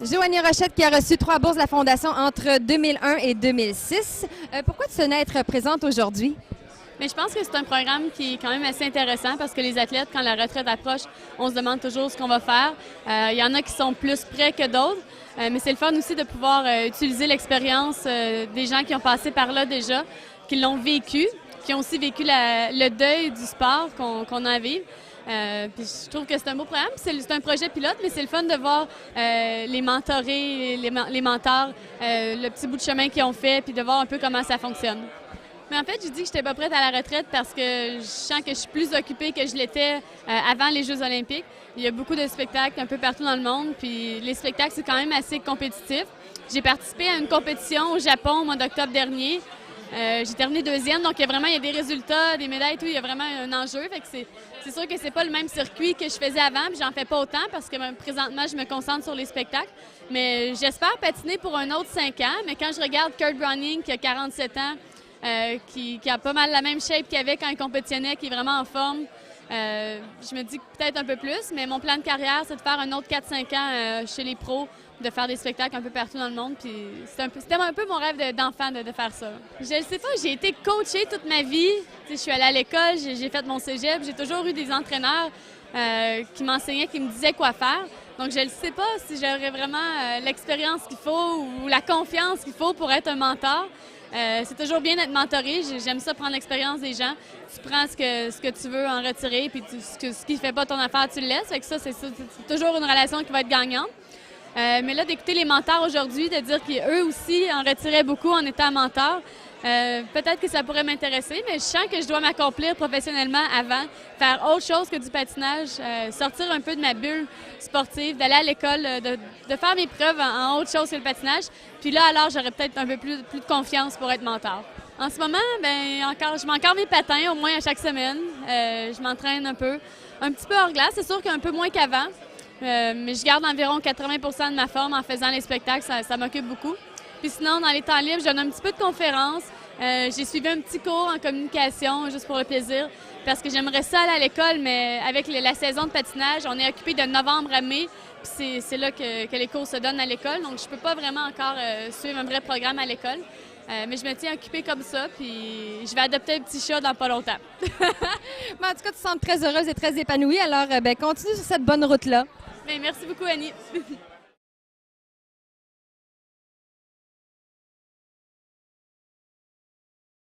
Joanie Rochette qui a reçu 3 bourses de la Fondation entre 2001 et 2006. Pourquoi tu tenais à être présente aujourd'hui? Mais je pense que c'est un programme qui est quand même assez intéressant parce que les athlètes, quand la retraite approche, on se demande toujours ce qu'on va faire. Il y en a qui sont plus prêts que d'autres, mais c'est le fun aussi de pouvoir utiliser l'expérience des gens qui ont passé par là déjà, qui l'ont vécu, qui ont aussi vécu le deuil du sport qu'on a à vivre. Puis je trouve que c'est un beau programme. C'est un projet pilote, mais c'est le fun de voir les mentorés, les mentors, le petit bout de chemin qu'ils ont fait, puis de voir un peu comment ça fonctionne. Mais en fait, je dis que je n'étais pas prête à la retraite parce que je sens que je suis plus occupée que je l'étais avant les Jeux olympiques. Il y a beaucoup de spectacles un peu partout dans le monde, puis les spectacles, c'est quand même assez compétitif. J'ai participé à une compétition au Japon au mois d'octobre dernier. J'ai terminé 2e, donc il y a des résultats, des médailles, tout, il y a vraiment un enjeu. Fait que c'est sûr que c'est pas le même circuit que je faisais avant, puis j'en fais pas autant parce que présentement, je me concentre sur les spectacles. Mais j'espère patiner pour un autre 5 ans. Mais quand je regarde Kurt Browning, qui a 47 ans, qui a pas mal la même shape qu'il avait quand il compétitionnait, qui est vraiment en forme, je me dis peut-être un peu plus, mais mon plan de carrière, c'est de faire un autre 4-5 ans chez les pros, de faire des spectacles un peu partout dans le monde. Puis c'était un peu mon rêve d'enfant de faire ça. Je ne sais pas, j'ai été coachée toute ma vie. Je suis allée à l'école, j'ai fait mon cégep, j'ai toujours eu des entraîneurs qui m'enseignaient, qui me disaient quoi faire. Donc je ne sais pas si j'aurais vraiment l'expérience qu'il faut ou la confiance qu'il faut pour être un mentor. C'est toujours bien d'être mentoré. J'aime ça, prendre l'expérience des gens. Tu prends ce que tu veux en retirer, puis ce qui ne fait pas ton affaire, tu le laisses. Fait que ça, c'est toujours une relation qui va être gagnante. Mais là, d'écouter les mentors aujourd'hui, de dire qu'eux aussi en retiraient beaucoup en étant mentors, peut-être que ça pourrait m'intéresser, mais je sens que je dois m'accomplir professionnellement avant, faire autre chose que du patinage, sortir un peu de ma bulle sportive, d'aller à l'école, de faire mes preuves en autre chose que le patinage. Puis là, alors, j'aurais peut-être un peu plus de confiance pour être mentor. En ce moment, je mets encore mes patins, au moins à chaque semaine. Je m'entraîne un petit peu hors glace. C'est sûr qu'un peu moins qu'avant, mais je garde environ 80% de ma forme en faisant les spectacles. Ça m'occupe beaucoup. Puis sinon, dans les temps libres, je donne un petit peu de conférences. J'ai suivi un petit cours en communication, juste pour le plaisir, parce que j'aimerais ça aller à l'école, mais avec la saison de patinage, on est occupé de novembre à mai, puis c'est là que les cours se donnent à l'école, donc je ne peux pas vraiment encore suivre un vrai programme à l'école. Mais je me tiens occupée comme ça, puis je vais adopter un petit chat dans pas longtemps. En tout cas, tu te sens très heureuse et très épanouie, alors continue sur cette bonne route-là. Bien, merci beaucoup, Annie.